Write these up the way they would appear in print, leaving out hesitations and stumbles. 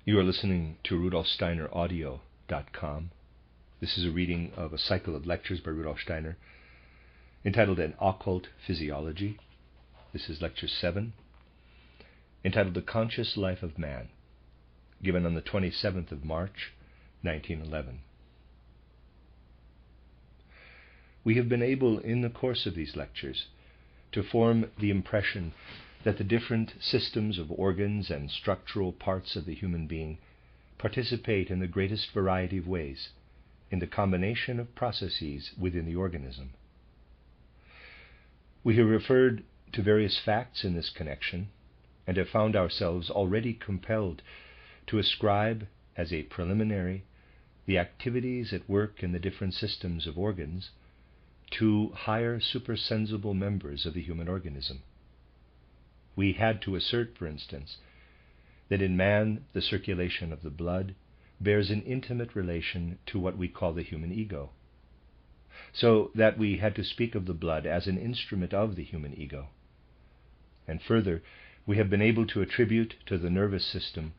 You are listening to RudolfSteinerAudio.com. This is a reading of a cycle of lectures by Rudolf Steiner entitled An Occult Physiology. This is Lecture 7, entitled The Conscious Life of Man, given on the 27th of March, 1911. We have been able, in the course of these lectures, to form the impression that the different systems of organs and structural parts of the human being participate in the greatest variety of ways in the combination of processes within the organism. We have referred to various facts in this connection and have found ourselves already compelled to ascribe as a preliminary the activities at work in the different systems of organs to higher supersensible members of the human organism. We had to assert, for instance, that in man the circulation of the blood bears an intimate relation to what we call the human ego, so that we had to speak of the blood as an instrument of the human ego. And further, we have been able to attribute to the nervous system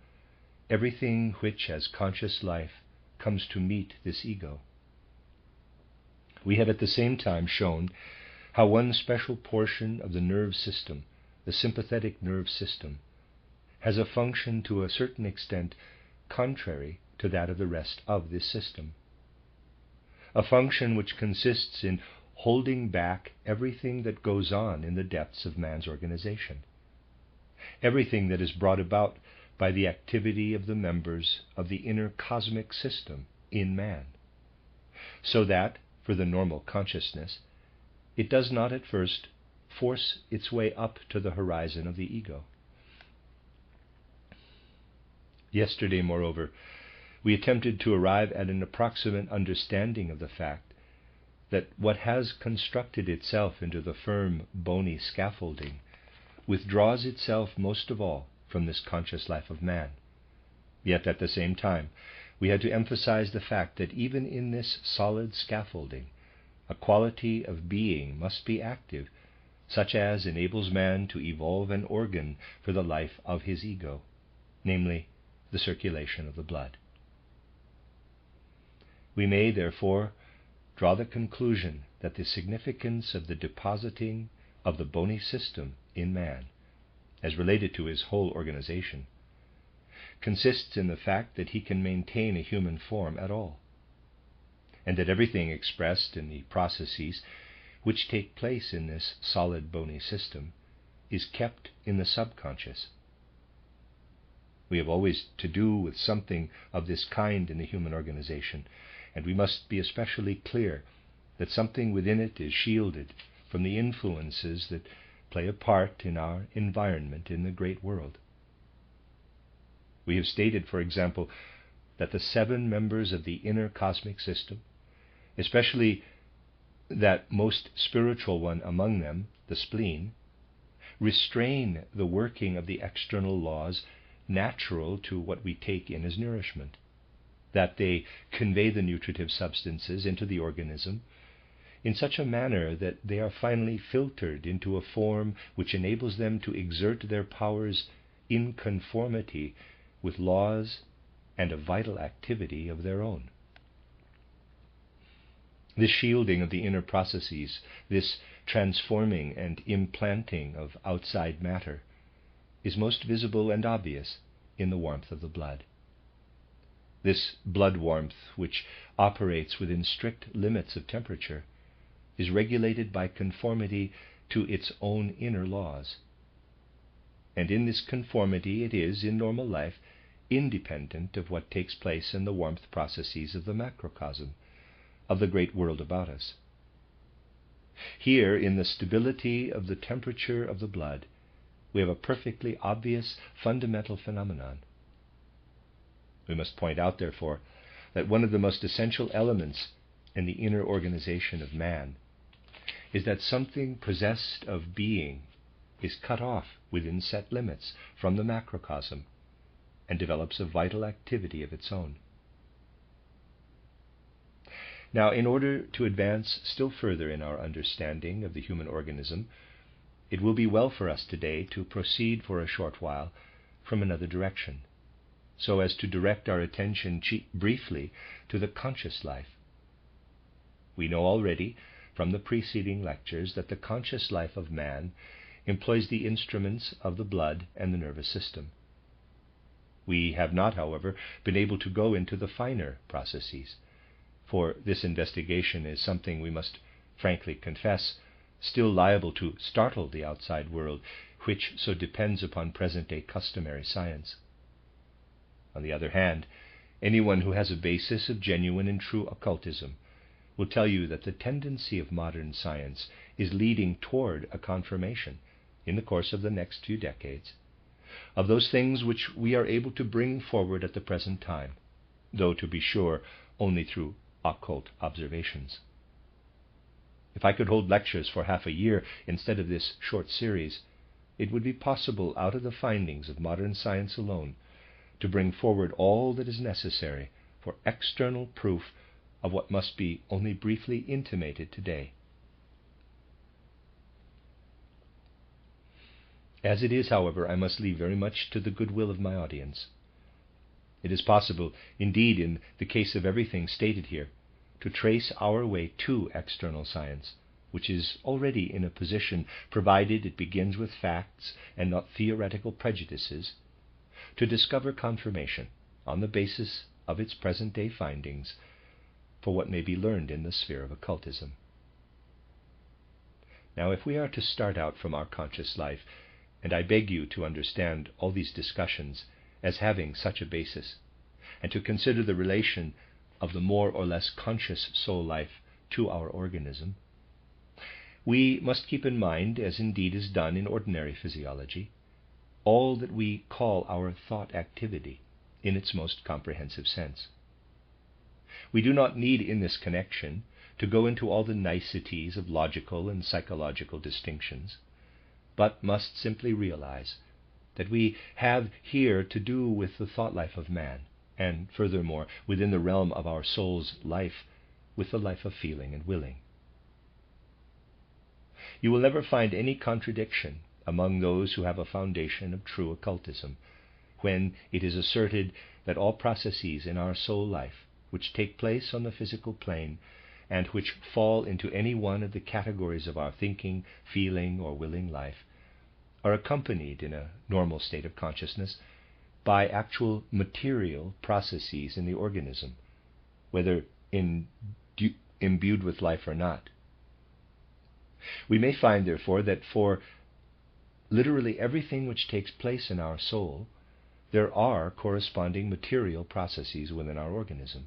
everything which, as conscious life, comes to meet this ego. We have at the same time shown how one special portion of the nerve system, the sympathetic nerve system, has a function to a certain extent contrary to that of the rest of this system. A function which consists in holding back everything that goes on in the depths of man's organization, everything that is brought about by the activity of the members of the inner cosmic system in man, so that, for the normal consciousness, it does not at first force its way up to the horizon of the ego. Yesterday, moreover, we attempted to arrive at an approximate understanding of the fact that what has constructed itself into the firm, bony scaffolding withdraws itself most of all from this conscious life of man. Yet at the same time, we had to emphasize the fact that even in this solid scaffolding, a quality of being must be active, such as enables man to evolve an organ for the life of his ego, namely, the circulation of the blood. We may, therefore, draw the conclusion that the significance of the depositing of the bony system in man, as related to his whole organization, consists in the fact that he can maintain a human form at all, and that everything expressed in the processes which take place in this solid bony system is kept in the subconscious. We have always to do with something of this kind in the human organization, and we must be especially clear that something within it is shielded from the influences that play a part in our environment in the great world. We have stated, for example, that the 7 members of the inner cosmic system, especially that most spiritual one among them, the spleen, restrain the working of the external laws natural to what we take in as nourishment, that they convey the nutritive substances into the organism in such a manner that they are finally filtered into a form which enables them to exert their powers in conformity with laws and a vital activity of their own. This shielding of the inner processes, this transforming and implanting of outside matter, is most visible and obvious in the warmth of the blood. This blood warmth, which operates within strict limits of temperature, is regulated by conformity to its own inner laws. And in this conformity it is, in normal life, independent of what takes place in the warmth processes of the macrocosm, of the great world about us. Here, in the stability of the temperature of the blood, we have a perfectly obvious fundamental phenomenon. We must point out, therefore, that one of the most essential elements in the inner organization of man is that something possessed of being is cut off within set limits from the macrocosm and develops a vital activity of its own. Now, in order to advance still further in our understanding of the human organism, it will be well for us today to proceed for a short while from another direction. so as to direct our attention briefly to the conscious life. We know already from the preceding lectures that the conscious life of man employs the instruments of the blood and the nervous system. We have not, however, been able to go into the finer processes, for this investigation is something, we must frankly confess, still liable to startle the outside world, which so depends upon present-day customary science. On the other hand, anyone who has a basis of genuine and true occultism will tell you that the tendency of modern science is leading toward a confirmation, in the course of the next few decades, of those things which we are able to bring forward at the present time, though, to be sure, only through occult observations. If I could hold lectures for half a year instead of this short series, it would be possible, out of the findings of modern science alone, to bring forward all that is necessary for external proof of what must be only briefly intimated today. As it is, however, I must leave very much to the goodwill of my audience. It is possible, indeed, in the case of everything stated here, to trace our way to external science, which is already in a position, provided it begins with facts and not theoretical prejudices, to discover confirmation, on the basis of its present-day findings, for what may be learned in the sphere of occultism. Now, if we are to start out from our conscious life, and I beg you to understand all these discussions as having such a basis, and to consider the relation of the more or less conscious soul life to our organism, we must keep in mind, as indeed is done in ordinary physiology, all that we call our thought activity in its most comprehensive sense. We do not need in this connection to go into all the niceties of logical and psychological distinctions, but must simply realize that we have here to do with the thought life of man, and furthermore, within the realm of our soul's life, with the life of feeling and willing. You will never find any contradiction among those who have a foundation of true occultism, when it is asserted that all processes in our soul life, which take place on the physical plane, and which fall into any one of the categories of our thinking, feeling, or willing life, are accompanied in a normal state of consciousness by actual material processes in the organism, whether imbued with life or not. We may find, therefore, that for literally everything which takes place in our soul, there are corresponding material processes within our organism.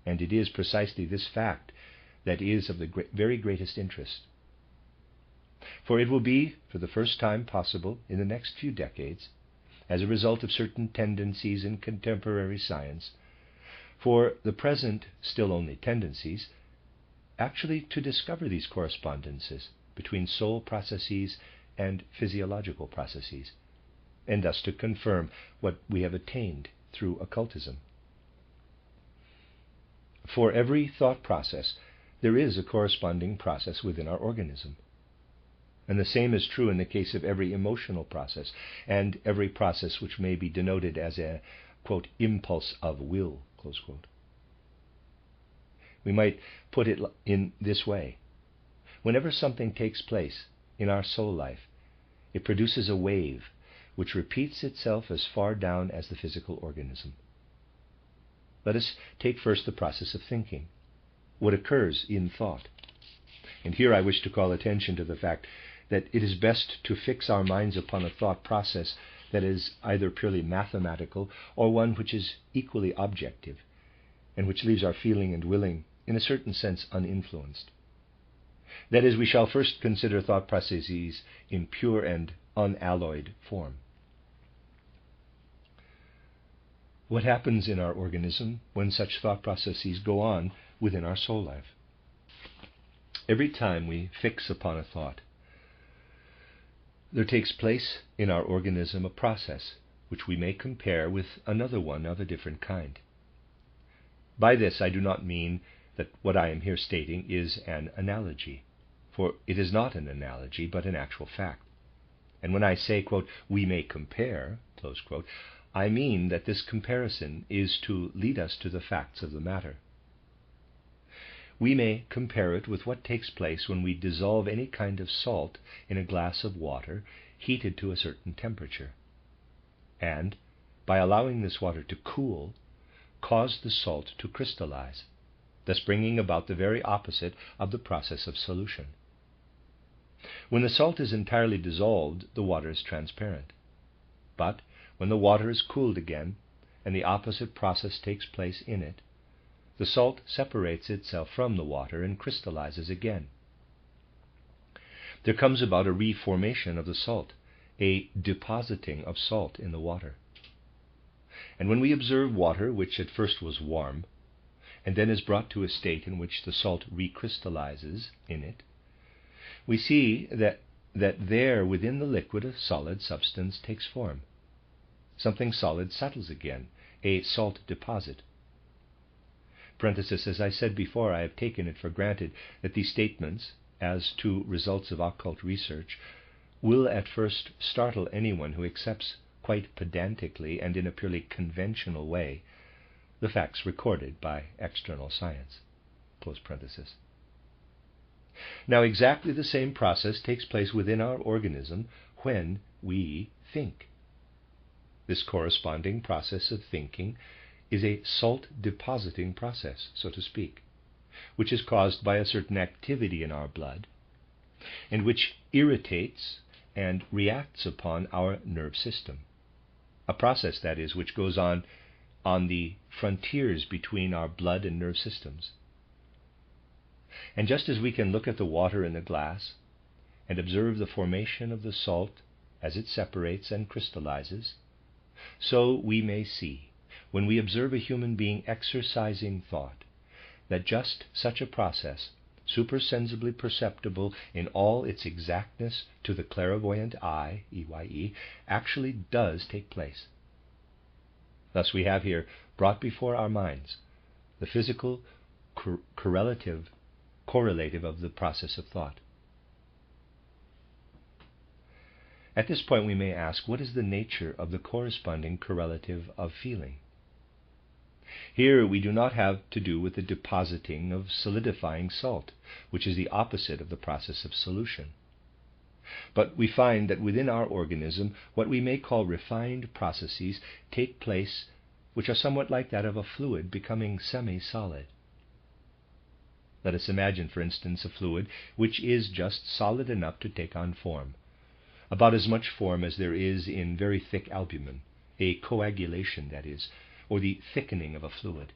And it is precisely this fact that is of the very greatest interest. For it will be, for the first time possible in the next few decades, as a result of certain tendencies in contemporary science, for the present still only tendencies, actually to discover these correspondences between soul processes and physiological processes, and thus to confirm what we have attained through occultism. For every thought process, there is a corresponding process within our organism. And the same is true in the case of every emotional process, and every process which may be denoted as a, quote, impulse of will, close quote. We might put it in this way. Whenever something takes place in our soul life, it produces a wave which repeats itself as far down as the physical organism. Let us take first the process of thinking, what occurs in thought. And here I wish to call attention to the fact that it is best to fix our minds upon a thought process that is either purely mathematical or one which is equally objective, and which leaves our feeling and willing, in a certain sense, uninfluenced. That is, we shall first consider thought processes in pure and unalloyed form. What happens in our organism when such thought processes go on within our soul life? Every time we fix upon a thought, there takes place in our organism a process which we may compare with another one of a different kind. By this I do not mean that what I am here stating is an analogy, for it is not an analogy but an actual fact. And when I say, quote, we may compare, close quote, I mean that this comparison is to lead us to the facts of the matter. We may compare it with what takes place when we dissolve any kind of salt in a glass of water heated to a certain temperature, and, by allowing this water to cool, cause the salt to crystallize, thus bringing about the very opposite of the process of solution. When the salt is entirely dissolved, the water is transparent. But when the water is cooled again, and the opposite process takes place in it, the salt separates itself from the water and crystallizes again. There comes about a reformation of the salt, a depositing of salt in the water. And when we observe water which at first was warm, and then is brought to a state in which the salt recrystallizes in it, we see that there within the liquid a solid substance takes form. Something solid settles again, a salt deposit. Parenthesis, as I said before, I have taken it for granted that these statements, as to results of occult research, will at first startle anyone who accepts quite pedantically and in a purely conventional way the facts recorded by external science. Close parenthesis. Now, exactly the same process takes place within our organism when we think. This corresponding process of thinking is a salt-depositing process, so to speak, which is caused by a certain activity in our blood, and which irritates and reacts upon our nerve system. A process, that is, which goes on the frontiers between our blood and nerve systems. And just as we can look at the water in the glass and observe the formation of the salt as it separates and crystallizes, so we may see, when we observe a human being exercising thought, that just such a process, supersensibly perceptible in all its exactness to the clairvoyant eye, EYE, actually does take place. Thus we have here brought before our minds the physical correlative of the process of thought. At this point we may ask, what is the nature of the corresponding correlative of feeling? Here we do not have to do with the depositing of solidifying salt, which is the opposite of the process of solution. But we find that within our organism what we may call refined processes take place which are somewhat like that of a fluid becoming semi-solid. Let us imagine, for instance, a fluid which is just solid enough to take on form, about as much form as there is in very thick albumin, a coagulation, that is, or the thickening of a fluid.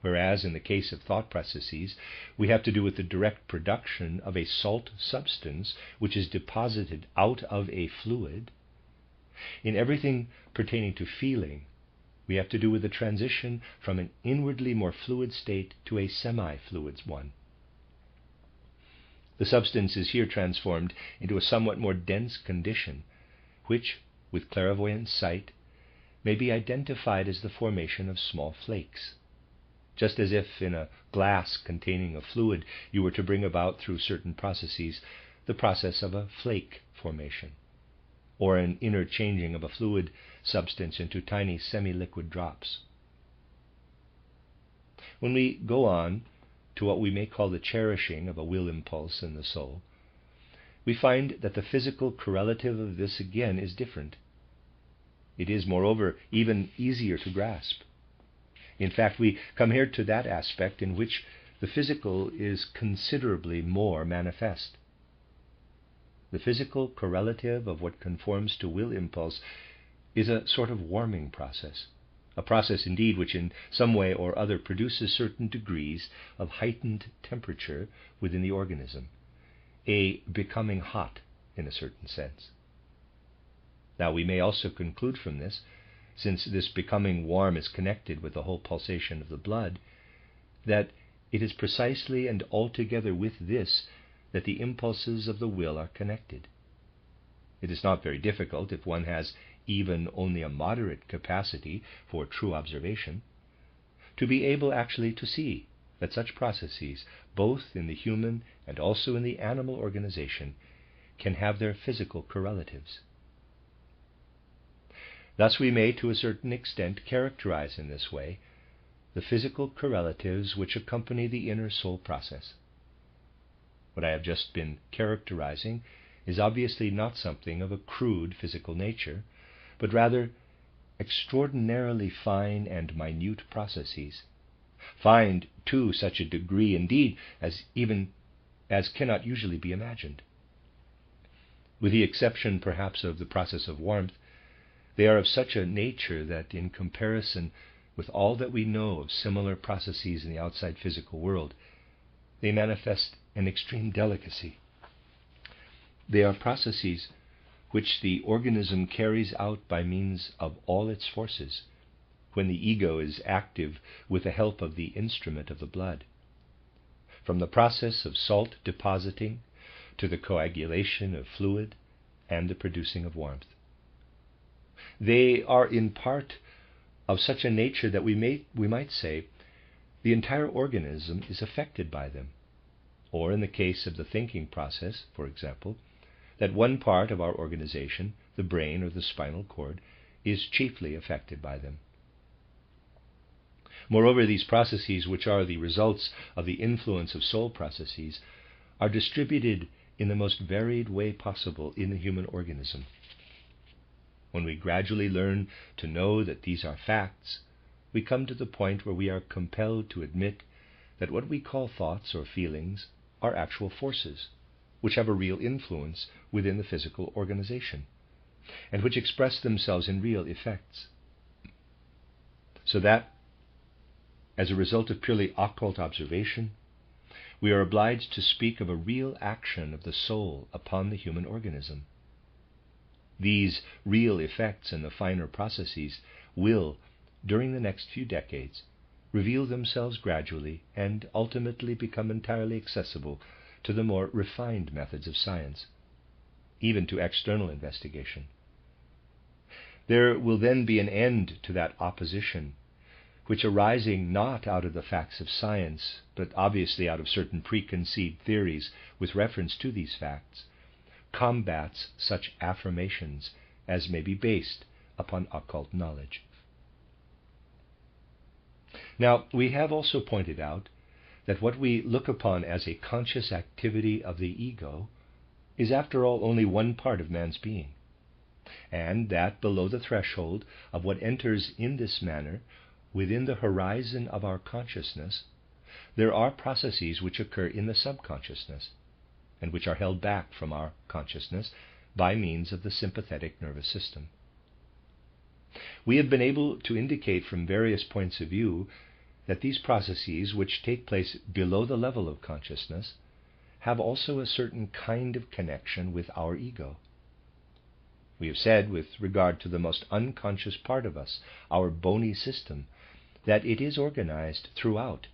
Whereas in the case of thought processes, we have to do with the direct production of a salt substance which is deposited out of a fluid. In everything pertaining to feeling, we have to do with the transition from an inwardly more fluid state to a semi-fluid one. The substance is here transformed into a somewhat more dense condition, which, with clairvoyant sight, may be identified as the formation of small flakes, just as if in a glass containing a fluid you were to bring about through certain processes the process of a flake formation, or an interchanging of a fluid substance into tiny semi-liquid drops. When we go on to what we may call the cherishing of a will impulse in the soul, we find that the physical correlative of this again is different. It is, moreover, even easier to grasp. In fact, we come here to that aspect in which the physical is considerably more manifest. The physical correlative of what conforms to will impulse is a sort of warming process, a process indeed which in some way or other produces certain degrees of heightened temperature within the organism, a becoming hot in a certain sense. Now we may also conclude from this, since this becoming warm is connected with the whole pulsation of the blood, that it is precisely and altogether with this that the impulses of the will are connected. It is not very difficult, if one has even only a moderate capacity for true observation, to be able actually to see that such processes, both in the human and also in the animal organization, can have their physical correlatives. Thus we may, to a certain extent, characterize in this way the physical correlatives which accompany the inner soul process. What I have just been characterizing is obviously not something of a crude physical nature, but rather extraordinarily fine and minute processes, fine to such a degree indeed as cannot usually be imagined. With the exception perhaps of the process of warmth, they are of such a nature that in comparison with all that we know of similar processes in the outside physical world, they manifest an extreme delicacy. They are processes which the organism carries out by means of all its forces, when the ego is active with the help of the instrument of the blood. From the process of salt depositing to the coagulation of fluid and the producing of warmth. They are in part of such a nature that we might say the entire organism is affected by them, or in the case of the thinking process, for example, that one part of our organization, the brain or the spinal cord, is chiefly affected by them. Moreover, these processes, which are the results of the influence of soul processes, are distributed in the most varied way possible in the human organism. When we gradually learn to know that these are facts, we come to the point where we are compelled to admit that what we call thoughts or feelings are actual forces, which have a real influence within the physical organization, and which express themselves in real effects. So that, as a result of purely occult observation, we are obliged to speak of a real action of the soul upon the human organism. These real effects in the finer processes will, during the next few decades, reveal themselves gradually and ultimately become entirely accessible to the more refined methods of science, even to external investigation. There will then be an end to that opposition which, arising not out of the facts of science, but obviously out of certain preconceived theories with reference to these facts, combats such affirmations as may be based upon occult knowledge. Now, we have also pointed out that what we look upon as a conscious activity of the ego is, after all, only one part of man's being, and that below the threshold of what enters in this manner within the horizon of our consciousness, there are processes which occur in the subconsciousness, and which are held back from our consciousness by means of the sympathetic nervous system. We have been able to indicate from various points of view that these processes, which take place below the level of consciousness, have also a certain kind of connection with our ego. We have said, with regard to the most unconscious part of us, our bony system, that it is organized throughout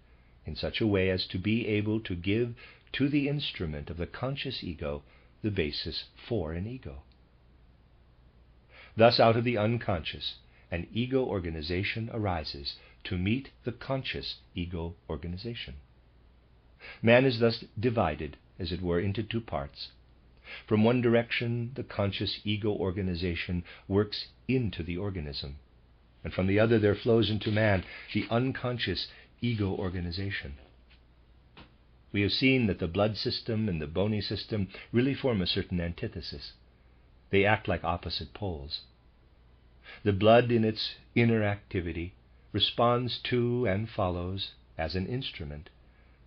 in such a way as to be able to give to the instrument of the conscious ego the basis for an ego. Thus, out of the unconscious, an ego organization arises to meet the conscious ego organization. Man is thus divided, as it were, into two parts. From one direction, the conscious ego organization works into the organism, and from the other there flows into man the unconscious ego organization. We have seen that the blood system and the bony system really form a certain antithesis. They act like opposite poles. The blood, in its inner activity, responds to and follows, as an instrument,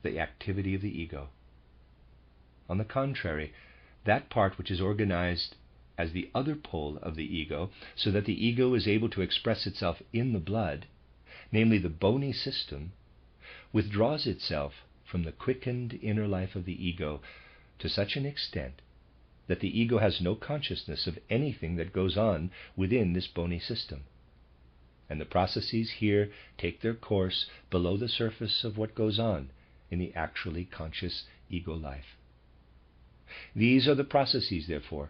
the activity of the ego. On the contrary, that part which is organized as the other pole of the ego, so that the ego is able to express itself in the blood, namely the bony system, withdraws itself from the quickened inner life of the ego to such an extent that the ego has no consciousness of anything that goes on within this bony system. And the processes here take their course below the surface of what goes on in the actually conscious ego life. These are the processes, therefore,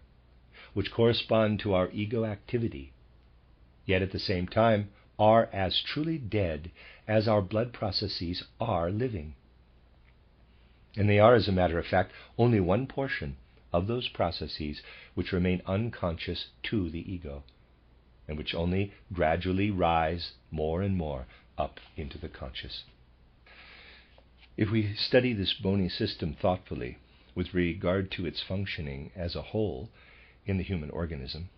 which correspond to our ego activity, yet at the same time are as truly dead as our blood processes are living. And they are, as a matter of fact, only one portion of those processes which remain unconscious to the ego, and which only gradually rise more and more up into the conscious. If we study this bony system thoughtfully with regard to its functioning as a whole in the human organism,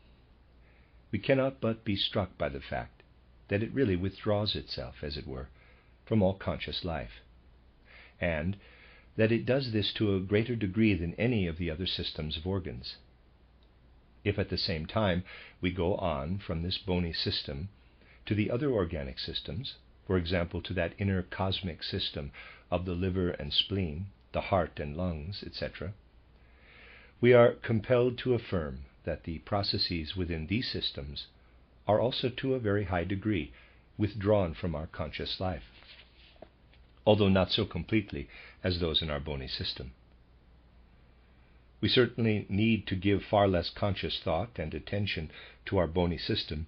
we cannot but be struck by the fact that it really withdraws itself, as it were, from all conscious life, and that it does this to a greater degree than any of the other systems of organs. If at the same time we go on from this bony system to the other organic systems, for example to that inner cosmic system of the liver and spleen, the heart and lungs, etc., we are compelled to affirm that the processes within these systems are also to a very high degree withdrawn from our conscious life, although not so completely as those in our bony system. We certainly need to give far less conscious thought and attention to our bony system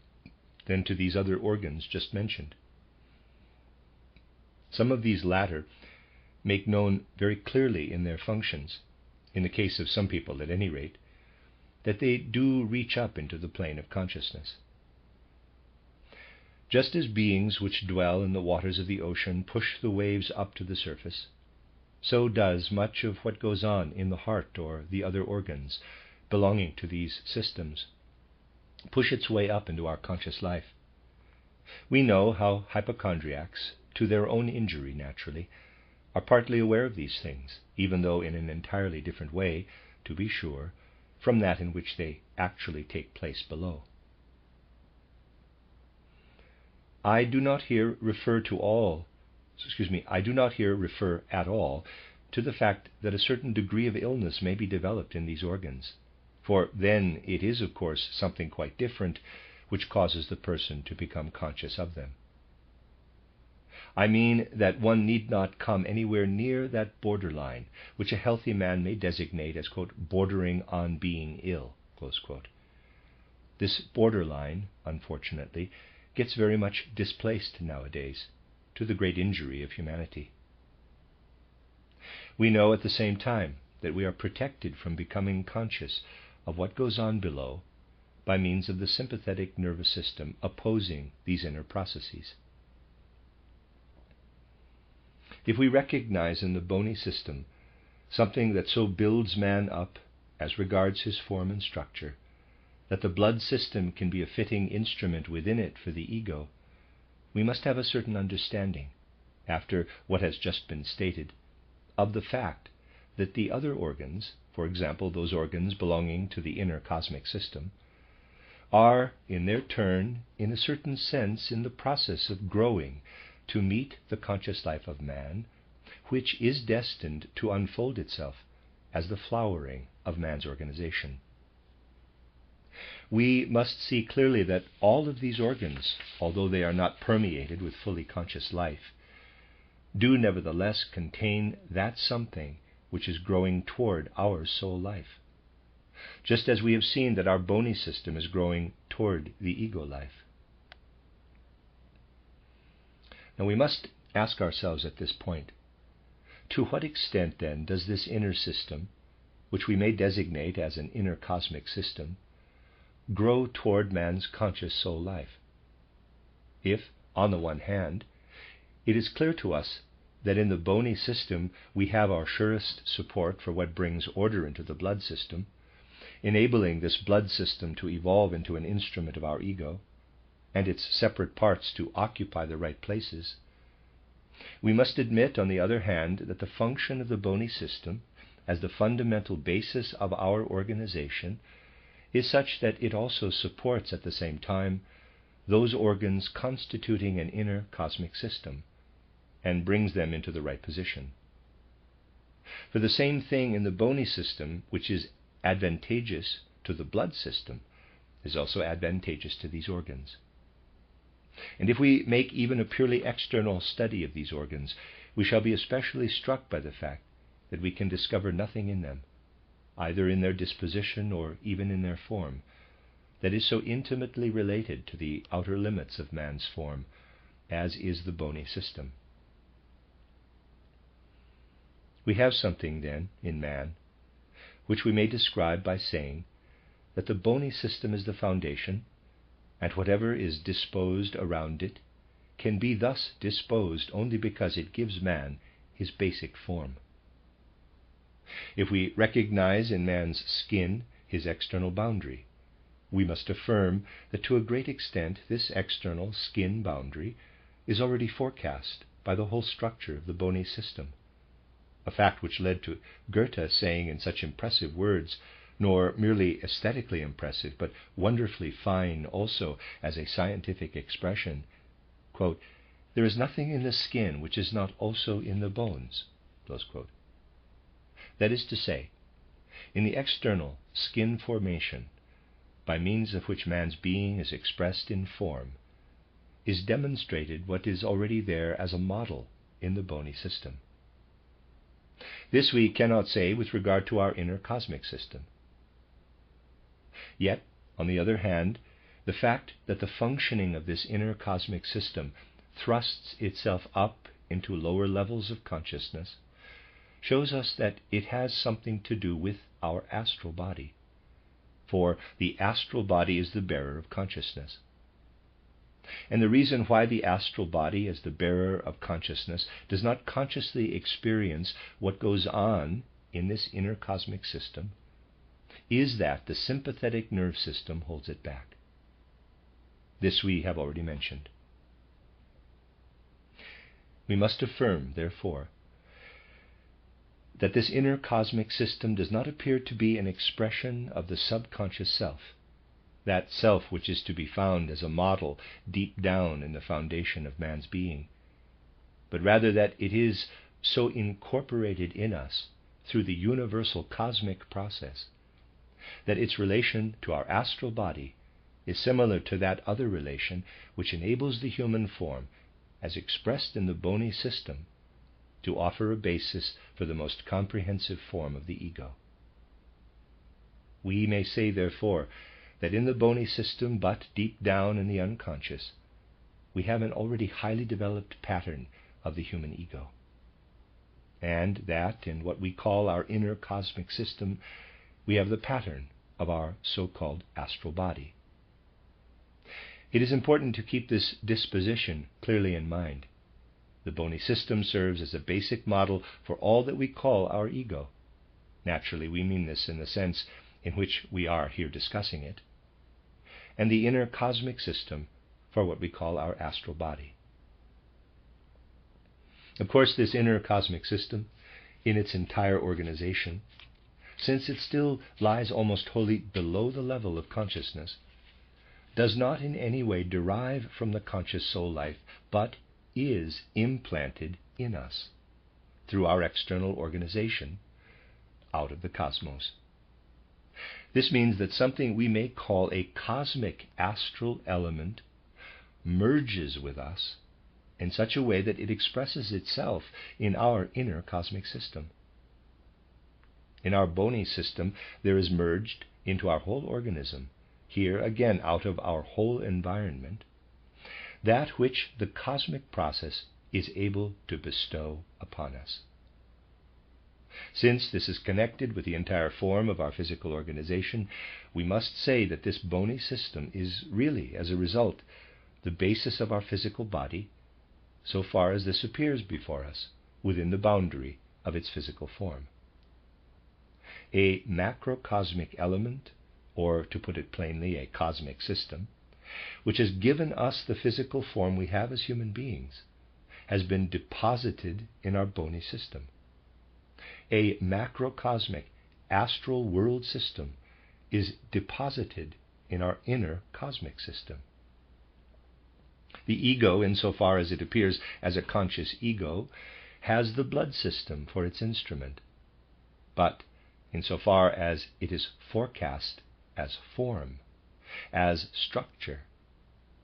than to these other organs just mentioned. Some of these latter make known very clearly in their functions, in the case of some people at any rate, that they do reach up into the plane of consciousness. Just as beings which dwell in the waters of the ocean push the waves up to the surface, so does much of what goes on in the heart or the other organs belonging to these systems push its way up into our conscious life. We know how hypochondriacs, to their own injury naturally, are partly aware of these things, even though in an entirely different way, to be sure, from that in which they actually take place below. I do not here refer at all to the fact that a certain degree of illness may be developed in these organs, for then it is, of course, something quite different which causes the person to become conscious of them. I mean that one need not come anywhere near that borderline which a healthy man may designate as, quote, bordering on being ill, close quote. This borderline, unfortunately, gets very much displaced nowadays, to the great injury of humanity. We know at the same time that we are protected from becoming conscious of what goes on below by means of the sympathetic nervous system opposing these inner processes. If we recognize in the bony system something that so builds man up as regards his form and structure, that the blood system can be a fitting instrument within it for the ego, we must have a certain understanding, after what has just been stated, of the fact that the other organs, for example those organs belonging to the inner cosmic system, are, in their turn, in a certain sense in the process of growing to meet the conscious life of man, which is destined to unfold itself as the flowering of man's organization. We must see clearly that all of these organs, although they are not permeated with fully conscious life, do nevertheless contain that something which is growing toward our soul life, just as we have seen that our bony system is growing toward the ego life. Now we must ask ourselves at this point, to what extent then does this inner system, which we may designate as an inner cosmic system, grow toward man's conscious soul life? If, on the one hand, it is clear to us that in the bony system we have our surest support for what brings order into the blood system, enabling this blood system to evolve into an instrument of our ego, and its separate parts to occupy the right places, we must admit, on the other hand, that the function of the bony system, as the fundamental basis of our organization, is such that it also supports at the same time those organs constituting an inner cosmic system, and brings them into the right position. For the same thing in the bony system, which is advantageous to the blood system, is also advantageous to these organs. And if we make even a purely external study of these organs, we shall be especially struck by the fact that we can discover nothing in them, either in their disposition or even in their form, that is so intimately related to the outer limits of man's form as is the bony system. We have something, then, in man, which we may describe by saying that the bony system is the foundation, and whatever is disposed around it can be thus disposed only because it gives man his basic form. If we recognize in man's skin his external boundary, we must affirm that to a great extent this external skin boundary is already forecast by the whole structure of the bony system, a fact which led to Goethe saying in such impressive words, nor merely aesthetically impressive, but wonderfully fine also as a scientific expression, quote, "There is nothing in the skin which is not also in the bones." Close quote. That is to say, in the external skin formation, by means of which man's being is expressed in form, is demonstrated what is already there as a model in the bony system. This we cannot say with regard to our inner cosmic system. Yet, on the other hand, the fact that the functioning of this inner cosmic system thrusts itself up into lower levels of consciousness shows us that it has something to do with our astral body, for the astral body is the bearer of consciousness. And the reason why the astral body, as the bearer of consciousness, does not consciously experience what goes on in this inner cosmic system is that the sympathetic nerve system holds it back. This we have already mentioned. We must affirm, therefore, that this inner cosmic system does not appear to be an expression of the subconscious self, that self which is to be found as a model deep down in the foundation of man's being, but rather that it is so incorporated in us through the universal cosmic process that its relation to our astral body is similar to that other relation which enables the human form, as expressed in the bony system, to offer a basis for the most comprehensive form of the ego. We may say, therefore, that in the bony system, but deep down in the unconscious, we have an already highly developed pattern of the human ego, and that in what we call our inner cosmic system, we have the pattern of our so-called astral body. It is important to keep this disposition clearly in mind. The bony system serves as a basic model for all that we call our ego. Naturally, we mean this in the sense in which we are here discussing it, and the inner cosmic system for what we call our astral body. Of course, this inner cosmic system, in its entire organization, since it still lies almost wholly below the level of consciousness, does not in any way derive from the conscious soul life, but is implanted in us through our external organization out of the cosmos. This means that something we may call a cosmic astral element merges with us in such a way that it expresses itself in our inner cosmic system. In our bony system, there is merged into our whole organism, here again out of our whole environment, that which the cosmic process is able to bestow upon us. Since this is connected with the entire form of our physical organization, we must say that this bony system is really, as a result, the basis of our physical body, so far as this appears before us within the boundary of its physical form. A macrocosmic element, or to put it plainly, a cosmic system, which has given us the physical form we have as human beings, has been deposited in our bony system. A macrocosmic astral world system is deposited in our inner cosmic system. The ego, insofar as it appears as a conscious ego, has the blood system for its instrument, but insofar as it is forecast as form, as structure,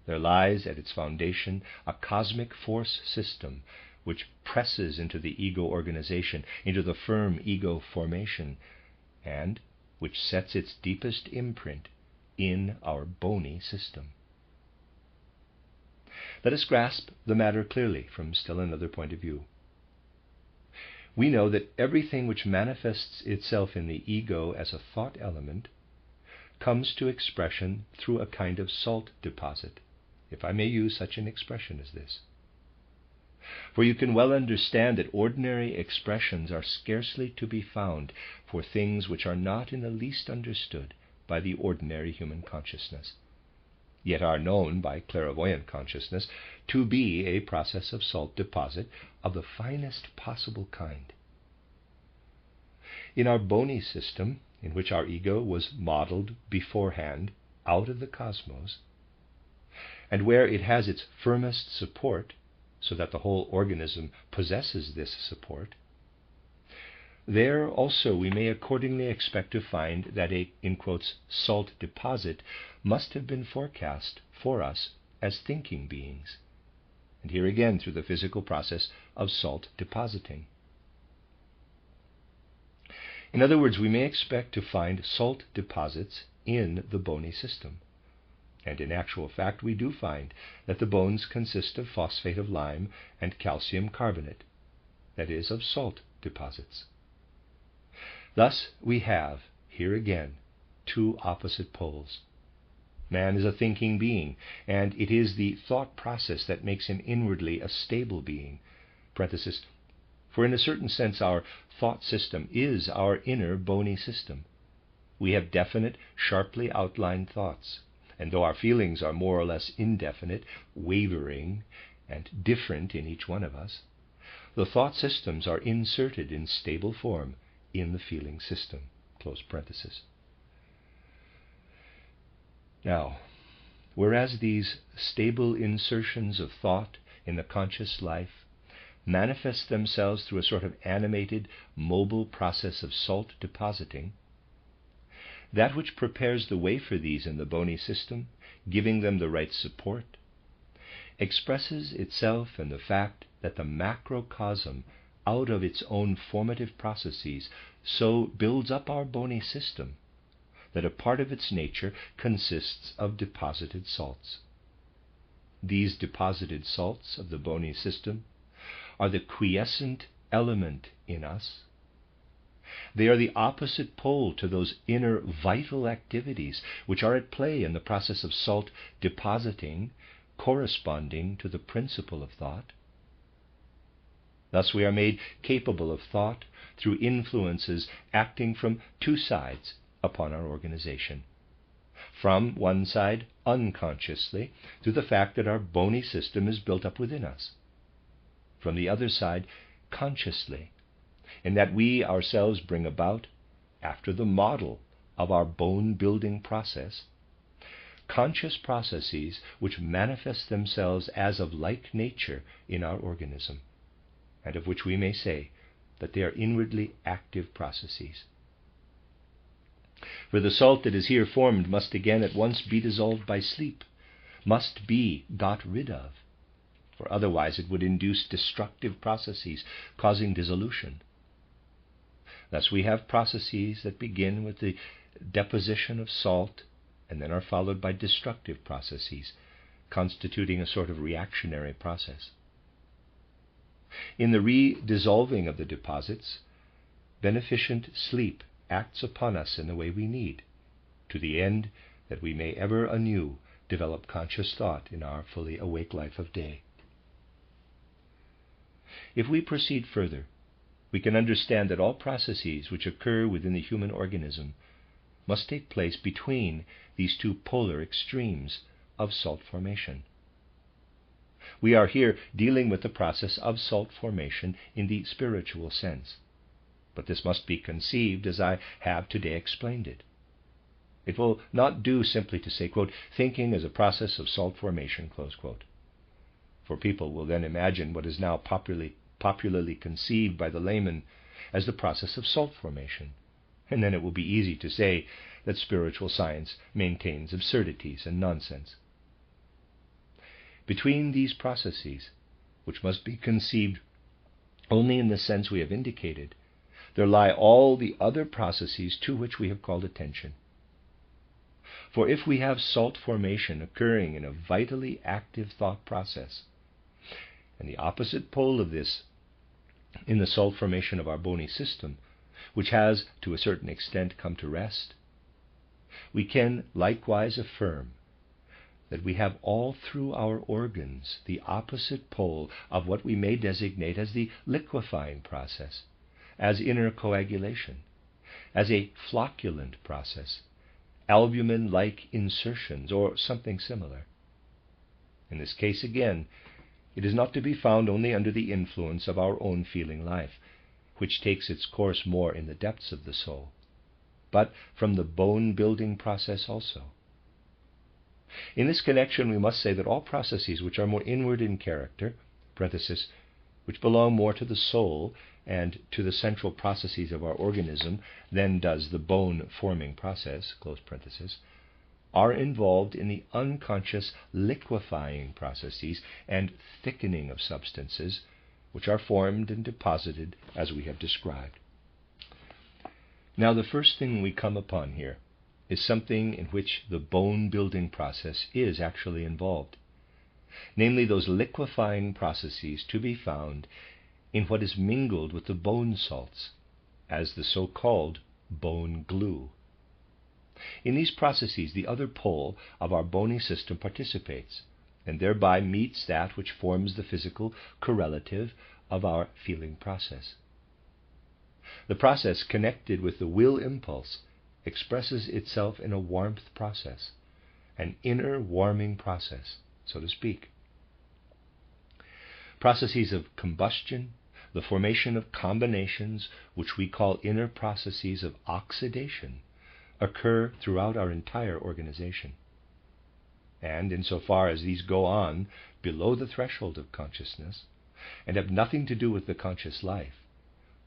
there lies at its foundation a cosmic force system which presses into the ego organization, into the firm ego formation, and which sets its deepest imprint in our bony system. Let us grasp the matter clearly from still another point of view. We know that everything which manifests itself in the ego as a thought element comes to expression through a kind of salt deposit, if I may use such an expression as this. For you can well understand that ordinary expressions are scarcely to be found for things which are not in the least understood by the ordinary human consciousness, yet are known by clairvoyant consciousness to be a process of salt deposit of the finest possible kind. In our bony system, in which our ego was modeled beforehand out of the cosmos, and where it has its firmest support, so that the whole organism possesses this support, there also we may accordingly expect to find that a, in quotes, salt deposit must have been forecast for us as thinking beings, and here again through the physical process of salt depositing. In other words, we may expect to find salt deposits in the bony system. And in actual fact, we do find that the bones consist of phosphate of lime and calcium carbonate, that is, of salt deposits. Thus we have, here again, two opposite poles. Man is a thinking being, and it is the thought process that makes him inwardly a stable being. Parenthesis, for in a certain sense our thought system is our inner bony system. We have definite, sharply outlined thoughts, and though our feelings are more or less indefinite, wavering, and different in each one of us, the thought systems are inserted in stable form in the feeling system. Close parenthesis. Now, whereas these stable insertions of thought in the conscious life manifest themselves through a sort of animated, mobile process of salt depositing, that which prepares the way for these in the bony system, giving them the right support, expresses itself in the fact that the macrocosm, out of its own formative processes, so builds up our bony system that a part of its nature consists of deposited salts. These deposited salts of the bony system are the quiescent element in us. They are the opposite pole to those inner vital activities which are at play in the process of salt depositing, corresponding to the principle of thought. Thus we are made capable of thought through influences acting from two sides upon our organization. From one side, unconsciously, through the fact that our bony system is built up within us. From the other side, consciously, in that we ourselves bring about, after the model of our bone-building process, conscious processes which manifest themselves as of like nature in our organism, and of which we may say that they are inwardly active processes. For the salt that is here formed must again at once be dissolved by sleep, must be got rid of, for otherwise it would induce destructive processes causing dissolution. Thus we have processes that begin with the deposition of salt and then are followed by destructive processes, constituting a sort of reactionary process. In the re-dissolving of the deposits, beneficent sleep acts upon us in the way we need, to the end that we may ever anew develop conscious thought in our fully awake life of day. If we proceed further, we can understand that all processes which occur within the human organism must take place between these two polar extremes of salt formation. We are here dealing with the process of salt formation in the spiritual sense, but this must be conceived as I have today explained it. It will not do simply to say, quote, thinking is a process of salt formation, close quote, for people will then imagine what is now popularly conceived by the layman as the process of salt formation, and then it will be easy to say that spiritual science maintains absurdities and nonsense. Between these processes, which must be conceived only in the sense we have indicated, there lie all the other processes to which we have called attention. For if we have salt formation occurring in a vitally active thought process, and the opposite pole of this in the salt formation of our bony system, which has to a certain extent come to rest, we can likewise affirm that we have all through our organs the opposite pole of what we may designate as the liquefying process, as inner coagulation, as a flocculant process, albumin-like insertions, or something similar. In this case, again, it is not to be found only under the influence of our own feeling life, which takes its course more in the depths of the soul, but from the bone-building process also. In this connection, we must say that all processes which are more inward in character, which belong more to the soul and to the central processes of our organism than does the bone-forming process, are involved in the unconscious liquefying processes and thickening of substances, which are formed and deposited as we have described. Now, the first thing we come upon here is something in which the bone-building process is actually involved, namely those liquefying processes to be found in what is mingled with the bone salts as the so-called bone glue. In these processes, the other pole of our bony system participates, and thereby meets that which forms the physical correlative of our feeling process. The process connected with the will impulse expresses itself in a warmth process, an inner warming process, so to speak. Processes of combustion, the formation of combinations, which we call inner processes of oxidation, occur throughout our entire organization. And insofar as these go on below the threshold of consciousness and have nothing to do with the conscious life,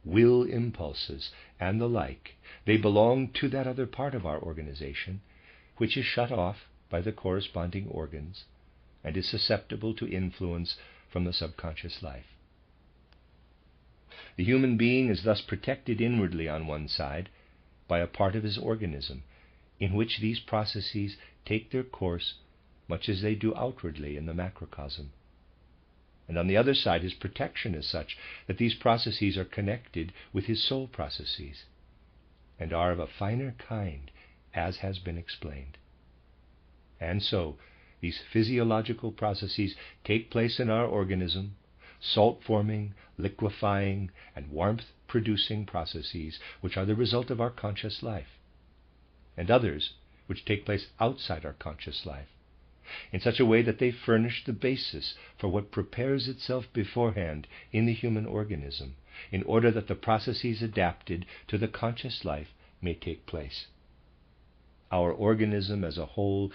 will impulses and the like, they belong to that other part of our organization, which is shut off by the corresponding organs and is susceptible to influence from the subconscious life. The human being is thus protected inwardly on one side by a part of his organism in which these processes take their course much as they do outwardly in the macrocosm. And on the other side, his protection is such that these processes are connected with his soul processes and are of a finer kind, as has been explained. And so, these physiological processes take place in our organism, salt-forming, liquefying, and warmth-producing processes which are the result of our conscious life, and others which take place outside our conscious life, in such a way that they furnish the basis for what prepares itself beforehand in the human organism, in order that the processes adapted to the conscious life may take place. Our organism as a whole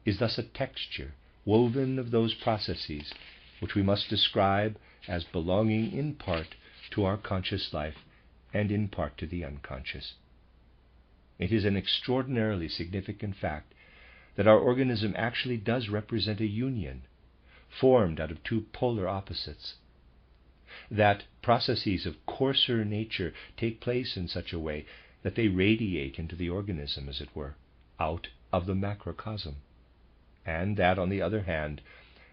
is thus a texture woven of those processes which we must describe as belonging in part to our conscious life and in part to the unconscious. It is an extraordinarily significant fact that our organism actually does represent a union formed out of two polar opposites, that processes of coarser nature take place in such a way that they radiate into the organism, as it were, out of the macrocosm, and that, on the other hand,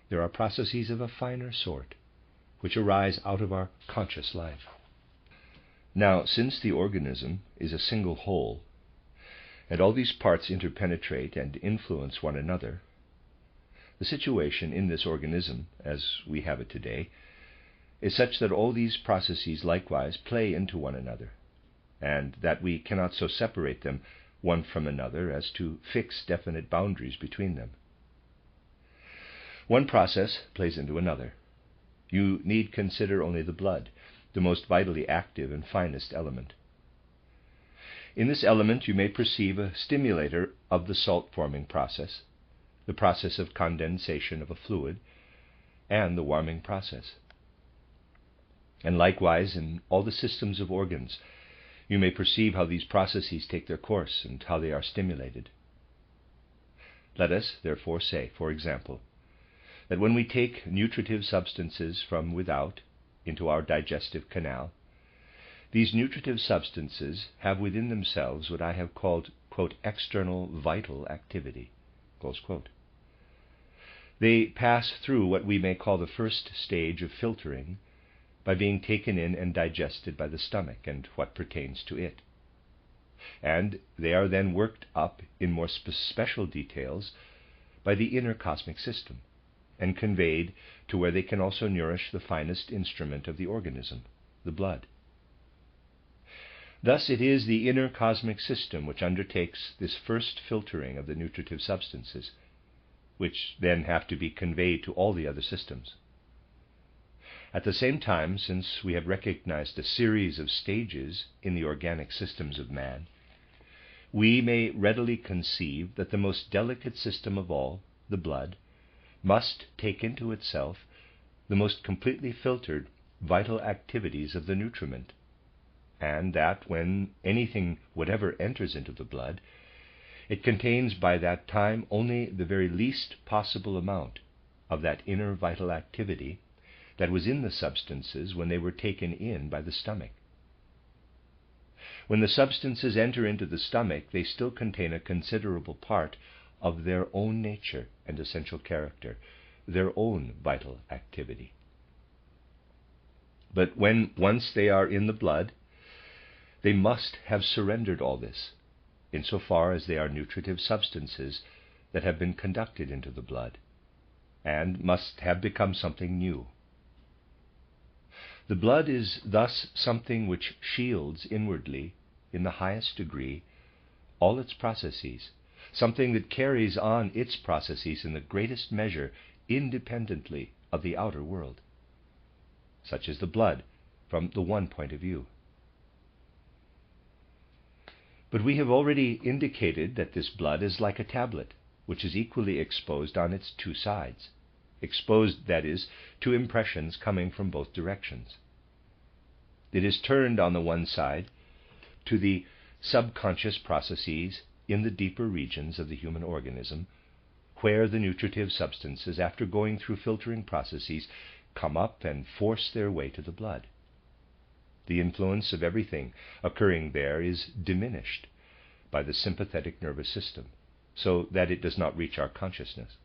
there are processes of a finer sort which arise out of our conscious life. Now, since the organism is a single whole, and all these parts interpenetrate and influence one another, the situation in this organism, as we have it today, is such that all these processes likewise play into one another, and that we cannot so separate them one from another as to fix definite boundaries between them. One process plays into another. You need consider only the blood, the most vitally active and finest element. In this element you may perceive a stimulator of the salt-forming process, the process of condensation of a fluid, and the warming process. And likewise in all the systems of organs, you may perceive how these processes take their course and how they are stimulated. Let us, therefore, say, for example, that when we take nutritive substances from without into our digestive canal, these nutritive substances have within themselves what I have called, quote, external vital activity, close quote. They pass through what we may call the first stage of filtering by being taken in and digested by the stomach and what pertains to it. and they are then worked up in more special details by the inner cosmic system, and conveyed to where they can also nourish the finest instrument of the organism, the blood. Thus it is the inner cosmic system which undertakes this first filtering of the nutritive substances, which then have to be conveyed to all the other systems. At the same time, since we have recognized a series of stages in the organic systems of man, we may readily conceive that the most delicate system of all, the blood, must take into itself the most completely filtered vital activities of the nutriment, and that when anything whatever enters into the blood, it contains by that time only the very least possible amount of that inner vital activity that was in the substances when they were taken in by the stomach. When the substances enter into the stomach, they still contain a considerable part of their own nature and essential character, their own vital activity. But when once they are in the blood, they must have surrendered all this, insofar as they are nutritive substances that have been conducted into the blood, and must have become something new. The blood is thus something which shields inwardly, in the highest degree, all its processes, something that carries on its processes in the greatest measure independently of the outer world. Such is the blood from the one point of view. But we have already indicated that this blood is like a tablet, which is equally exposed on its two sides, exposed, that is, to impressions coming from both directions. It is turned on the one side to the subconscious processes in the deeper regions of the human organism, where the nutritive substances, after going through filtering processes, come up and force their way to the blood. The influence of everything occurring there is diminished by the sympathetic nervous system, so that it does not reach our consciousness.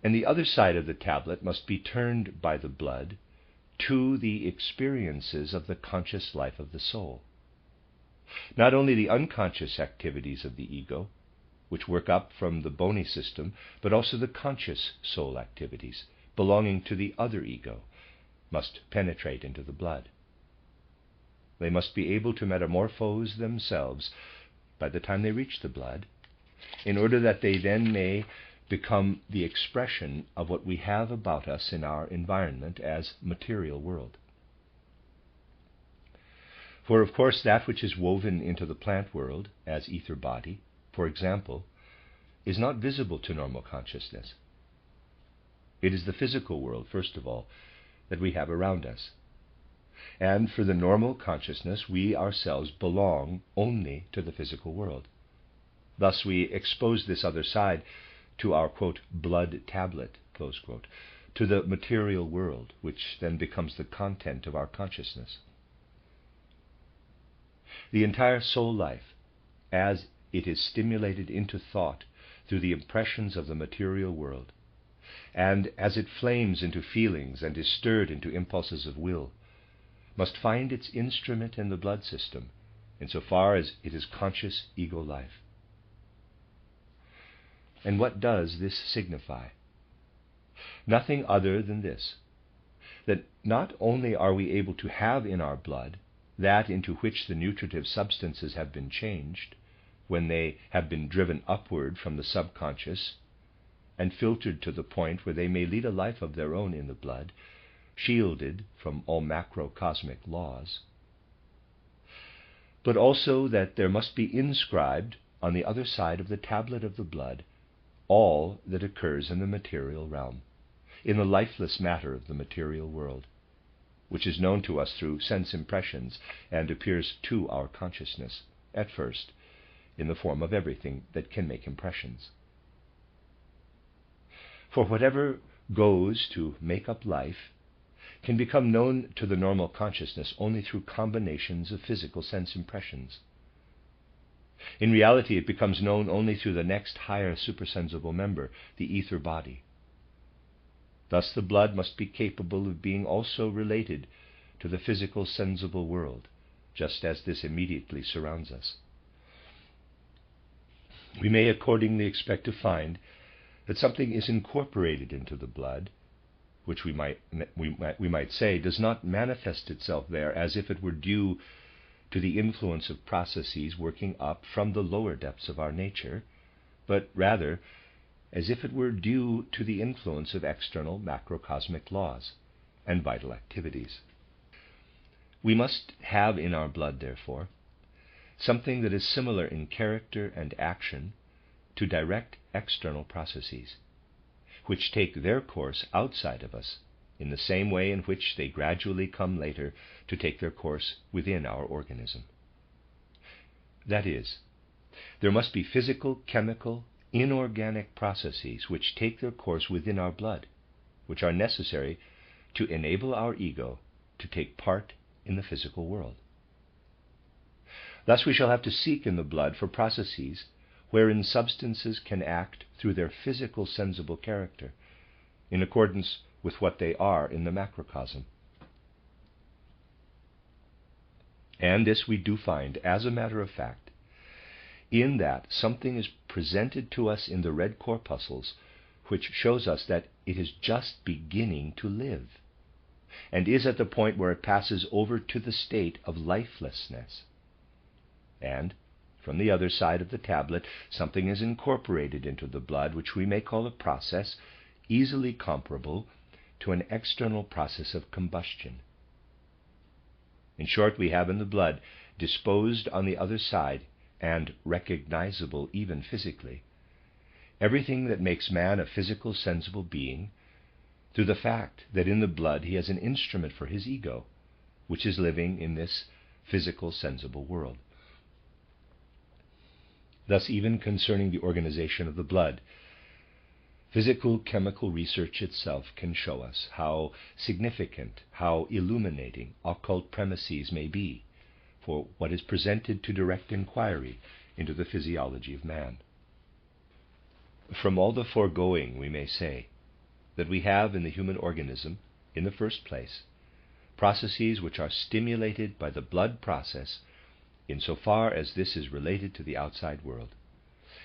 And the other side of the tablet must be turned by the blood to the experiences of the conscious life of the soul. Not only the unconscious activities of the ego, which work up from the bony system, but also the conscious soul activities belonging to the other ego must penetrate into the blood. They must be able to metamorphose themselves by the time they reach the blood, in order that they then may become the expression of what we have about us in our environment as material world. For of course that which is woven into the plant world as ether body, for example, is not visible to normal consciousness. It is the physical world, first of all, that we have around us. And for the normal consciousness, we ourselves belong only to the physical world. Thus we expose this other side to our, quote, blood tablet, close quote, to the material world, which then becomes the content of our consciousness. The entire soul life, as it is stimulated into thought through the impressions of the material world, and as it flames into feelings and is stirred into impulses of will, must find its instrument in the blood system, insofar as it is conscious ego life. And what does this signify? Nothing other than this, that not only are we able to have in our blood that into which the nutritive substances have been changed, when they have been driven upward from the subconscious and filtered to the point where they may lead a life of their own in the blood, shielded from all macrocosmic laws, but also that there must be inscribed on the other side of the tablet of the blood all that occurs in the material realm, in the lifeless matter of the material world, which is known to us through sense impressions and appears to our consciousness, at first, in the form of everything that can make impressions. For whatever goes to make up life can become known to the normal consciousness only through combinations of physical sense impressions. In reality, it becomes known only through the next higher supersensible member, the ether body. Thus the blood must be capable of being also related to the physical sensible world, just as this immediately surrounds us. We may accordingly expect to find that something is incorporated into the blood, which we might say does not manifest itself there as if it were due to the influence of processes working up from the lower depths of our nature, but rather as if it were due to the influence of external macrocosmic laws and vital activities. We must have in our blood, therefore, something that is similar in character and action to direct external processes, which take their course outside of us in the same way in which they gradually come later to take their course within our organism. That is, there must be physical, chemical, inorganic processes which take their course within our blood, which are necessary to enable our ego to take part in the physical world. Thus we shall have to seek in the blood for processes wherein substances can act through their physical sensible character, in accordance with what they are in the macrocosm. And this we do find, as a matter of fact, in that something is presented to us in the red corpuscles which shows us that it is just beginning to live, and is at the point where it passes over to the state of lifelessness. And from the other side of the tablet, something is incorporated into the blood which we may call a process easily comparable to an external process of combustion. In short, we have in the blood, disposed on the other side, and recognizable even physically, everything that makes man a physical, sensible being, through the fact that in the blood he has an instrument for his ego, which is living in this physical, sensible world. Thus, even concerning the organization of the blood, physical chemical research itself can show us how significant, how illuminating occult premises may be for what is presented to direct inquiry into the physiology of man. From all the foregoing, we may say that we have in the human organism, in the first place, processes which are stimulated by the blood process insofar as this is related to the outside world,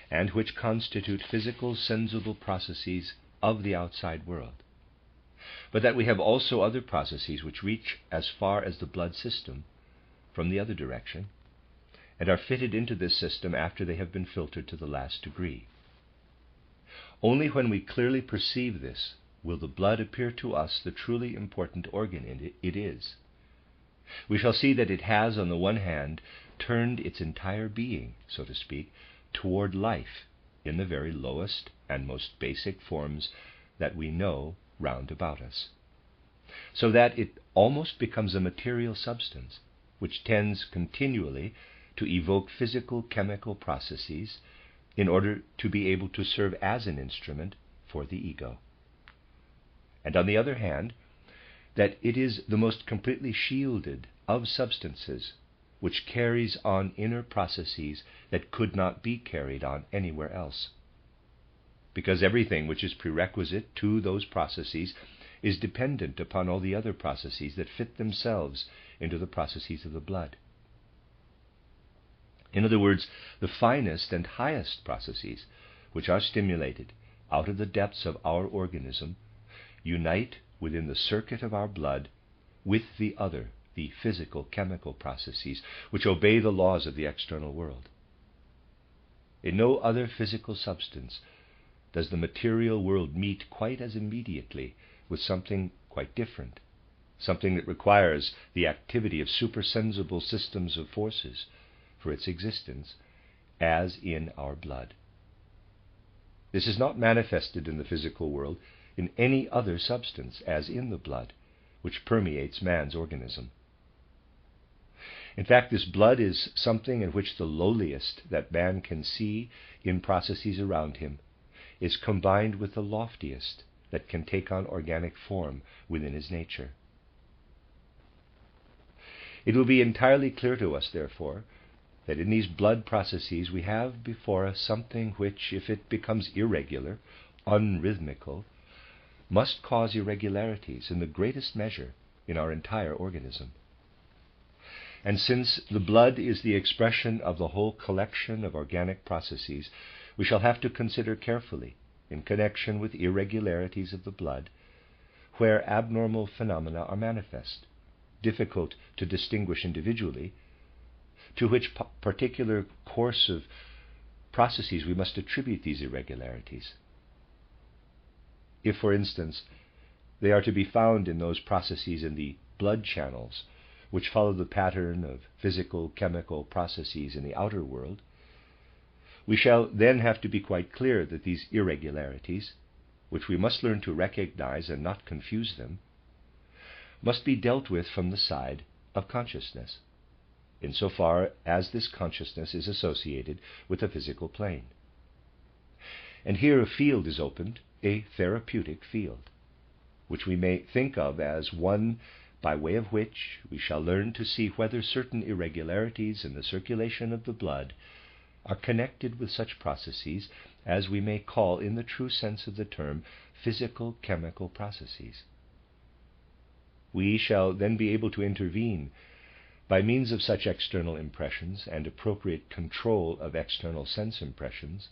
and which constitute physical, sensible processes of the outside world. But that we have also other processes which reach as far as the blood system from the other direction, and are fitted into this system after they have been filtered to the last degree. Only when we clearly perceive this will the blood appear to us the truly important organ it is. We shall see that it has, on the one hand, turned its entire being, so to speak, toward life in the very lowest and most basic forms that we know round about us, so that it almost becomes a material substance which tends continually to evoke physical chemical processes in order to be able to serve as an instrument for the ego. And on the other hand, that it is the most completely shielded of substances which carries on inner processes that could not be carried on anywhere else. Because everything which is prerequisite to those processes is dependent upon all the other processes that fit themselves into the processes of the blood. In other words, the finest and highest processes which are stimulated out of the depths of our organism unite within the circuit of our blood with the other, the physical chemical processes which obey the laws of the external world. In no other physical substance does the material world meet quite as immediately with something quite different, something that requires the activity of supersensible systems of forces for its existence, as in our blood. This is not manifested in the physical world in any other substance as in the blood, which permeates man's organism. In fact, this blood is something in which the lowliest that man can see in processes around him is combined with the loftiest that can take on organic form within his nature. It will be entirely clear to us, therefore, that in these blood processes we have before us something which, if it becomes irregular, unrhythmical, must cause irregularities in the greatest measure in our entire organism. And since the blood is the expression of the whole collection of organic processes, we shall have to consider carefully, in connection with irregularities of the blood, where abnormal phenomena are manifest, difficult to distinguish individually, to which particular course of processes we must attribute these irregularities. If, for instance, they are to be found in those processes in the blood channels which follow the pattern of physical, chemical processes in the outer world, we shall then have to be quite clear that these irregularities, which we must learn to recognize and not confuse them, must be dealt with from the side of consciousness, insofar as this consciousness is associated with the physical plane. And here a field is opened, a therapeutic field, which we may think of as one by way of which we shall learn to see whether certain irregularities in the circulation of the blood are connected with such processes as we may call, in the true sense of the term, physical chemical processes. We shall then be able to intervene by means of such external impressions and appropriate control of external sense impressions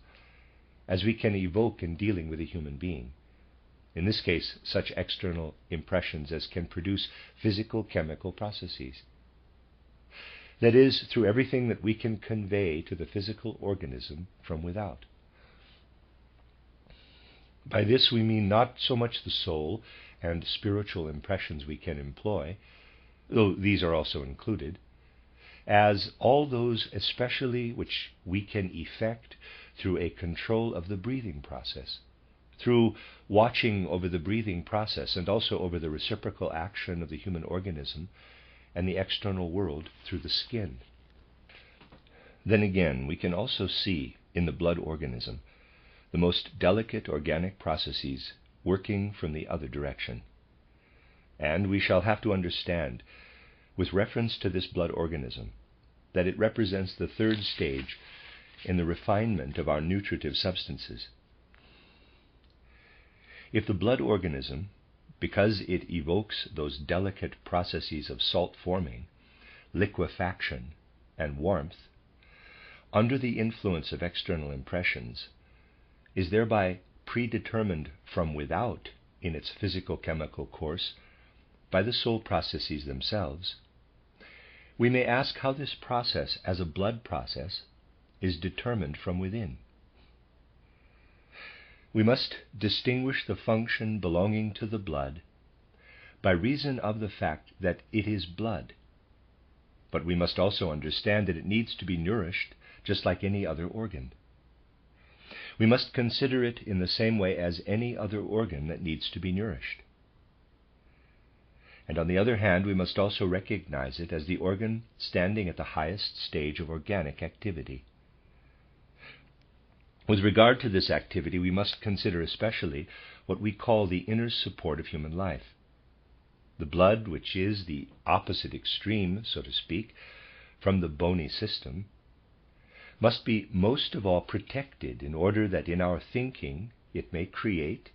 as we can evoke in dealing with a human being. In this case, such external impressions as can produce physical chemical processes. That is, through everything that we can convey to the physical organism from without. By this we mean not so much the soul and spiritual impressions we can employ, though these are also included, as all those especially which we can effect through a control of the breathing process, through watching over the breathing process and also over the reciprocal action of the human organism and the external world through the skin. Then again, we can also see in the blood organism the most delicate organic processes working from the other direction. And we shall have to understand, with reference to this blood organism, that it represents the third stage in the refinement of our nutritive substances. If the blood organism, because it evokes those delicate processes of salt forming, liquefaction, and warmth, under the influence of external impressions, is thereby predetermined from without in its physical-chemical course by the soul processes themselves, we may ask how this process, as a blood process, is determined from within. We must distinguish the function belonging to the blood by reason of the fact that it is blood, but we must also understand that it needs to be nourished just like any other organ. We must consider it in the same way as any other organ that needs to be nourished. And on the other hand, we must also recognize it as the organ standing at the highest stage of organic activity. With regard to this activity, we must consider especially what we call the inner support of human life. The blood, which is the opposite extreme, so to speak, from the bony system, must be most of all protected in order that in our thinking it may create,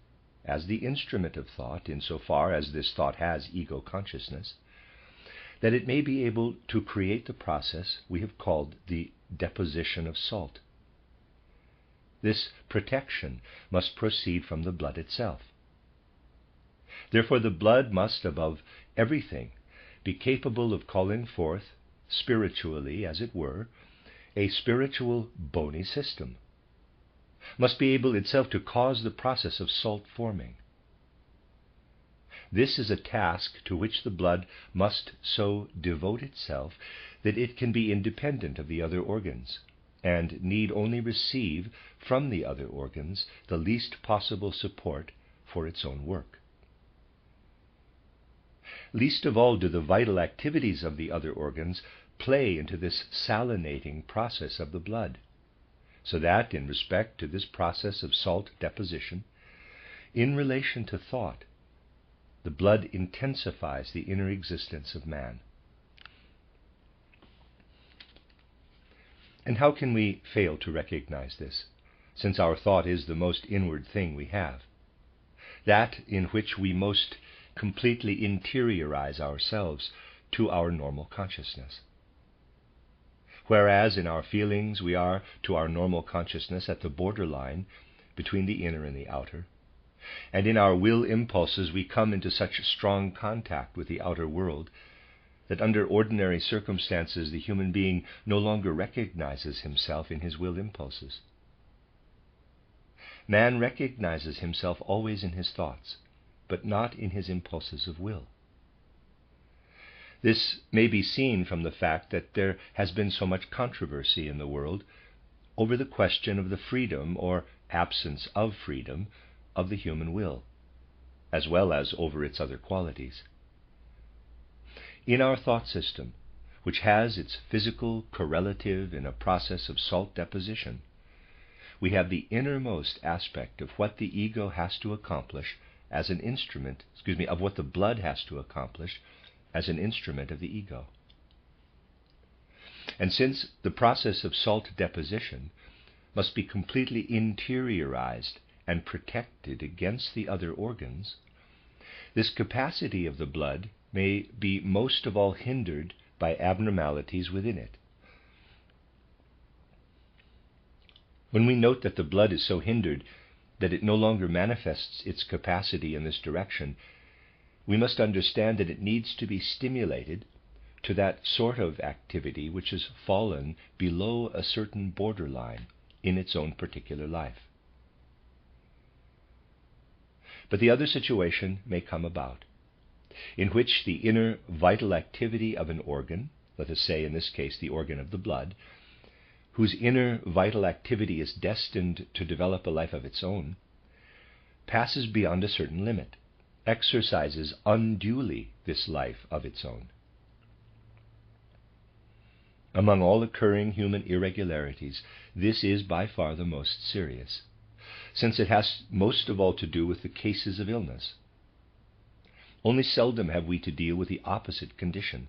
as the instrument of thought, insofar as this thought has ego consciousness, that it may be able to create the process we have called the deposition of salt. This protection must proceed from the blood itself. Therefore the blood must, above everything, be capable of calling forth, spiritually as it were, a spiritual bony system, must be able itself to cause the process of salt forming. This is a task to which the blood must so devote itself that it can be independent of the other organs, and need only receive from the other organs the least possible support for its own work. Least of all do the vital activities of the other organs play into this salinating process of the blood, so that, in respect to this process of salt deposition, in relation to thought, the blood intensifies the inner existence of man. And how can we fail to recognize this, since our thought is the most inward thing we have, that in which we most completely interiorize ourselves to our normal consciousness? Whereas in our feelings we are, to our normal consciousness, at the borderline between the inner and the outer, and in our will impulses we come into such strong contact with the outer world that under ordinary circumstances the human being no longer recognizes himself in his will impulses. Man recognizes himself always in his thoughts, but not in his impulses of will. This may be seen from the fact that there has been so much controversy in the world over the question of the freedom or absence of freedom of the human will, as well as over its other qualities. In our thought system, which has its physical correlative in a process of salt deposition, we have the innermost aspect of what the ego has to accomplish as an instrument, of what the blood has to accomplish as an instrument of the ego. And since the process of salt deposition must be completely interiorized and protected against the other organs, this capacity of the blood may be most of all hindered by abnormalities within it. When we note that the blood is so hindered that it no longer manifests its capacity in this direction, we must understand that it needs to be stimulated to that sort of activity which has fallen below a certain borderline in its own particular life. But the other situation may come about, in which the inner vital activity of an organ, let us say in this case the organ of the blood, whose inner vital activity is destined to develop a life of its own, passes beyond a certain limit, exercises unduly this life of its own. Among all occurring human irregularities, this is by far the most serious, since it has most of all to do with the cases of illness. Only seldom have we to deal with the opposite condition.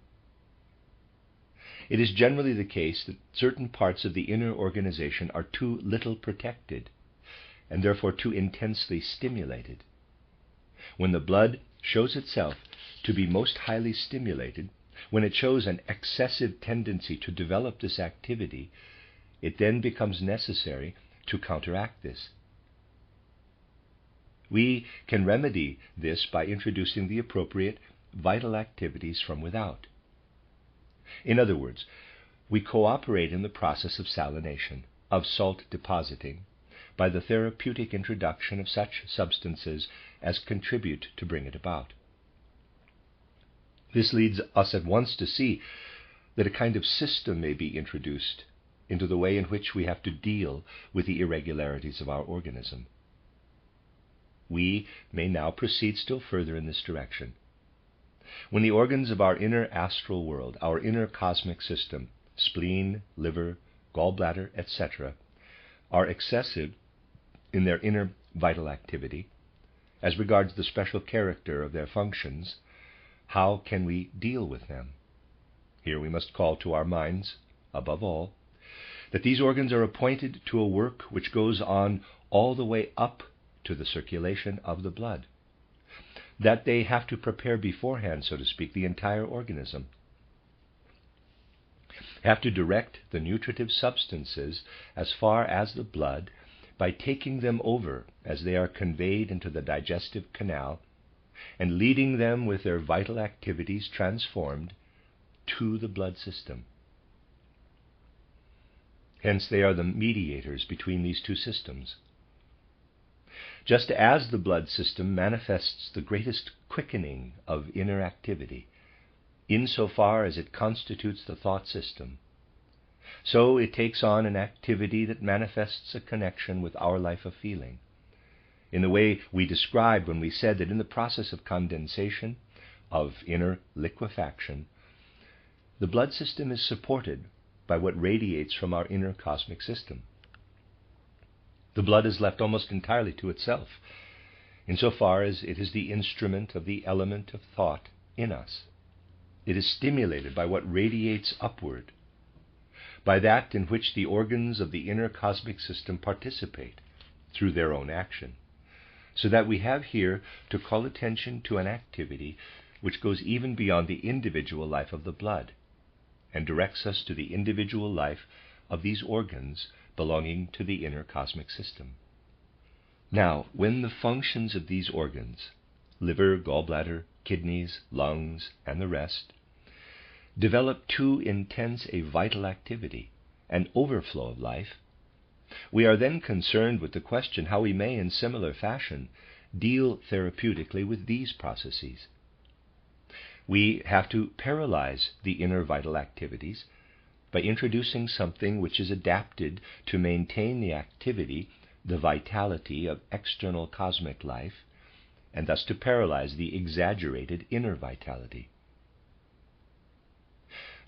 It is generally the case that certain parts of the inner organization are too little protected, and therefore too intensely stimulated. When the blood shows itself to be most highly stimulated, when it shows an excessive tendency to develop this activity, it then becomes necessary to counteract this. We can remedy this by introducing the appropriate vital activities from without. In other words, we cooperate in the process of salination, of salt depositing, by the therapeutic introduction of such substances as contribute to bring it about. This leads us at once to see that a kind of system may be introduced into the way in which we have to deal with the irregularities of our organism. We may now proceed still further in this direction. When the organs of our inner astral world, our inner cosmic system, spleen, liver, gallbladder, etc., are excessive in their inner vital activity, as regards the special character of their functions, how can we deal with them? Here we must call to our minds, above all, that these organs are appointed to a work which goes on all the way up to the circulation of the blood, that they have to prepare beforehand, so to speak, the entire organism, have to direct the nutritive substances as far as the blood by taking them over as they are conveyed into the digestive canal and leading them with their vital activities transformed to the blood system. Hence they are the mediators between these two systems. Just as the blood system manifests the greatest quickening of inner activity, insofar as it constitutes the thought system, so it takes on an activity that manifests a connection with our life of feeling, in the way we described when we said that in the process of condensation, of inner liquefaction, the blood system is supported by what radiates from our inner cosmic system. The blood is left almost entirely to itself, insofar as it is the instrument of the element of thought in us. It is stimulated by what radiates upward, by that in which the organs of the inner cosmic system participate through their own action, so that we have here to call attention to an activity which goes even beyond the individual life of the blood, and directs us to the individual life of these organs belonging to the inner cosmic system. Now, when the functions of these organs, liver, gallbladder, kidneys, lungs, and the rest, develop too intense a vital activity, an overflow of life, we are then concerned with the question how we may, in similar fashion, deal therapeutically with these processes. We have to paralyze the inner vital activities by introducing something which is adapted to maintain the activity, the vitality of external cosmic life, and thus to paralyze the exaggerated inner vitality.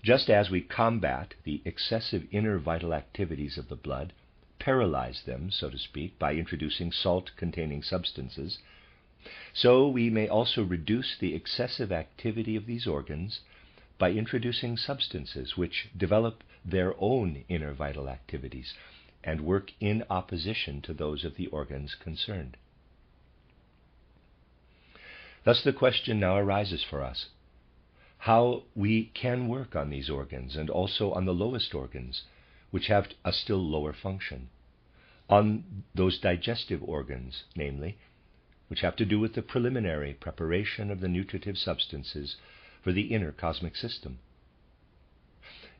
Just as we combat the excessive inner vital activities of the blood, paralyze them, so to speak, by introducing salt-containing substances, so we may also reduce the excessive activity of these organs by introducing substances which develop their own inner vital activities and work in opposition to those of the organs concerned. Thus the question now arises for us how we can work on these organs and also on the lowest organs, which have a still lower function, on those digestive organs, namely, which have to do with the preliminary preparation of the nutritive substances for the inner cosmic system.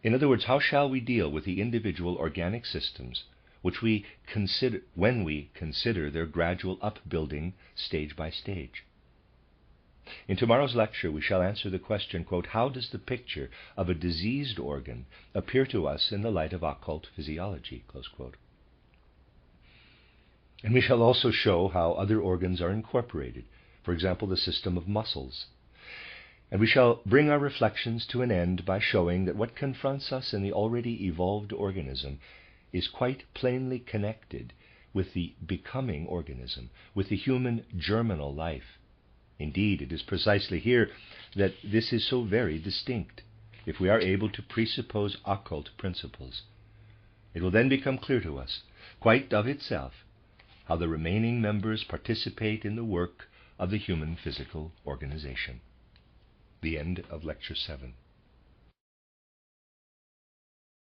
In other words, how shall we deal with the individual organic systems which we consider when we consider their gradual upbuilding stage by stage? In tomorrow's lecture we shall answer the question, quote, how does the picture of a diseased organ appear to us in the light of occult physiology, close quote. And we shall also show how other organs are incorporated, for example, the system of muscles. And we shall bring our reflections to an end by showing that what confronts us in the already evolved organism is quite plainly connected with the becoming organism, with the human germinal life. Indeed, it is precisely here that this is so very distinct, if we are able to presuppose occult principles. It will then become clear to us, quite of itself, how the remaining members participate in the work of the human physical organization. The end of Lecture 7.